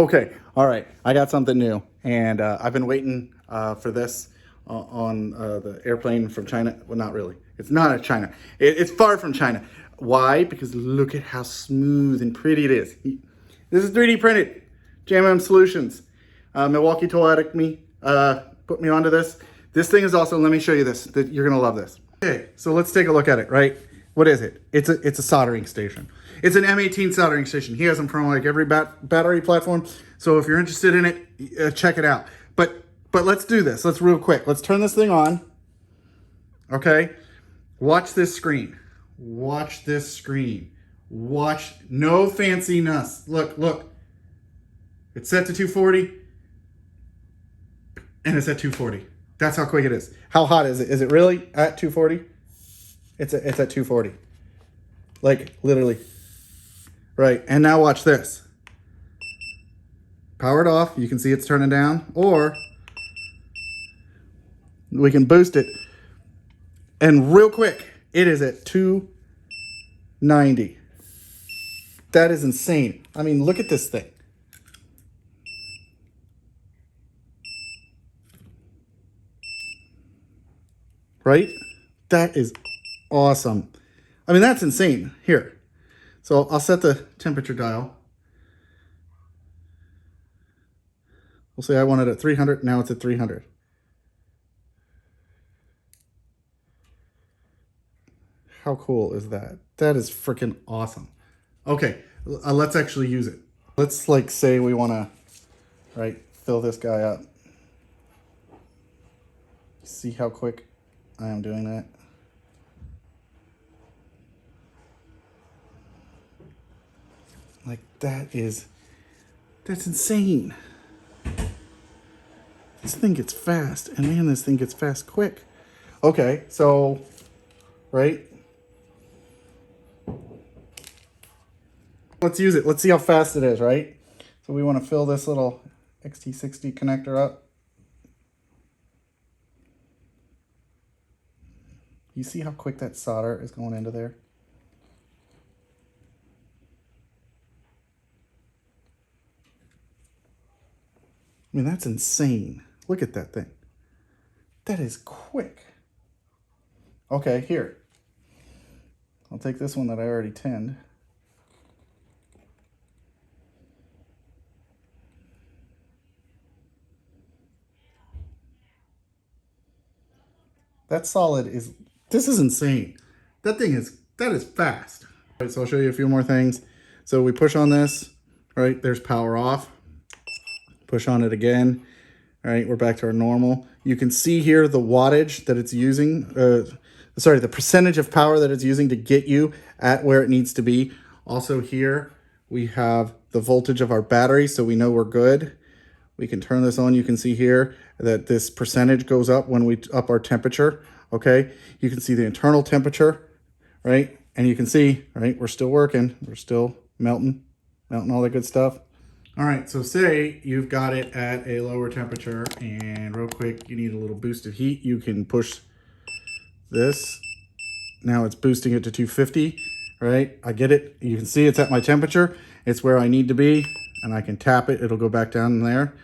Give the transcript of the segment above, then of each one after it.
Okay, all right, I got something new, and I've been waiting for this on the airplane from China. Well, not really. It's not a China. It's far from China. Why? Because look at how smooth and pretty it is. This is 3D printed. JMM Solutions. Milwaukee put me onto this. This thing is also, let me show you this. You're gonna love this. Okay, so let's take a look at it, right? What is it? It's a soldering station. It's an M18 soldering station. He has them from like every battery platform. So if you're interested in it, check it out. But let's do this. Let's real quick. Let's turn this thing on. Okay. Watch this screen. Watch this screen. Watch. No fanciness. Look. It's set to 240. And it's at 240. That's how quick it is. How hot is it? Is it really at 240? It's at 240. Like literally. Right, and now watch this. Power it off, you can see it's turning down, or we can boost it. And real quick, it is at 290. That is insane. I mean, look at this thing. Right? That is awesome. I mean, that's insane. Here. So I'll set the temperature dial. We'll say I want it at 300. Now it's at 300. How cool is that? That is freaking awesome. Okay, let's actually use it. Let's like say we want to, right, fill this guy up. See how quick I am doing that? Like that's insane. This thing gets fast, and man, this thing gets fast quick. Okay, so, right? Let's use it. Let's see how fast it is, right? So we want to fill this little XT60 connector up. You see how quick that solder is going into there? I mean, that's insane. Look at that thing. That is quick. Okay, here. I'll take this one that I already tinned. That solid is, this is insane. That is fast. All right, so I'll show you a few more things. So we push on this, right? There's power off. Push on it again. All right, we're back to our normal. You can see here the wattage that it's using, the percentage of power that it's using to get you at where it needs to be. Also here, we have the voltage of our battery, so we know we're good. We can turn this on. You can see here that this percentage goes up when we up our temperature, okay? You can see the internal temperature, right? And you can see, right, we're still working. We're still melting all that good stuff. All right, so say you've got it at a lower temperature and real quick, you need a little boost of heat. You can push this. Now it's boosting it to 250, right? I get it. You can see it's at my temperature. It's where I need to be, and I can tap it. It'll go back down in there.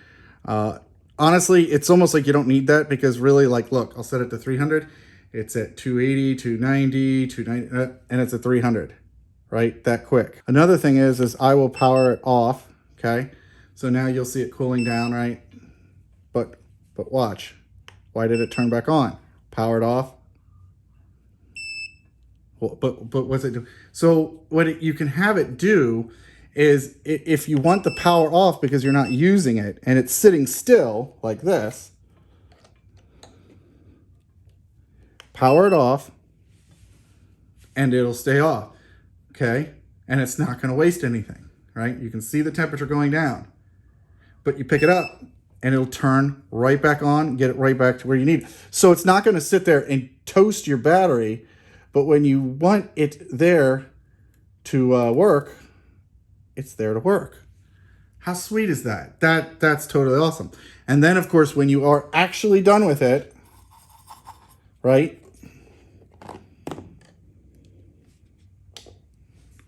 Honestly, it's almost like you don't need that because really, like, look, I'll set it to 300. It's at 280, 290, 290, and it's at 300, right? That quick. Another thing is I will power it off. Okay, so now you'll see it cooling down, right? But watch. Why did it turn back on? Powered off. Well, but what's it do? So what you can have it do is if you want the power off because you're not using it and it's sitting still like this, power it off and it'll stay off, okay? And it's not going to waste anything. Right? You can see the temperature going down, but you pick it up and it'll turn right back on, get it right back to where you need it. So it's not going to sit there and toast your battery, but when you want it there to work, it's there to work. How sweet is that? That's totally awesome. And then of course, when you are actually done with it, right?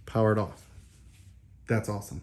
Power it off. That's awesome.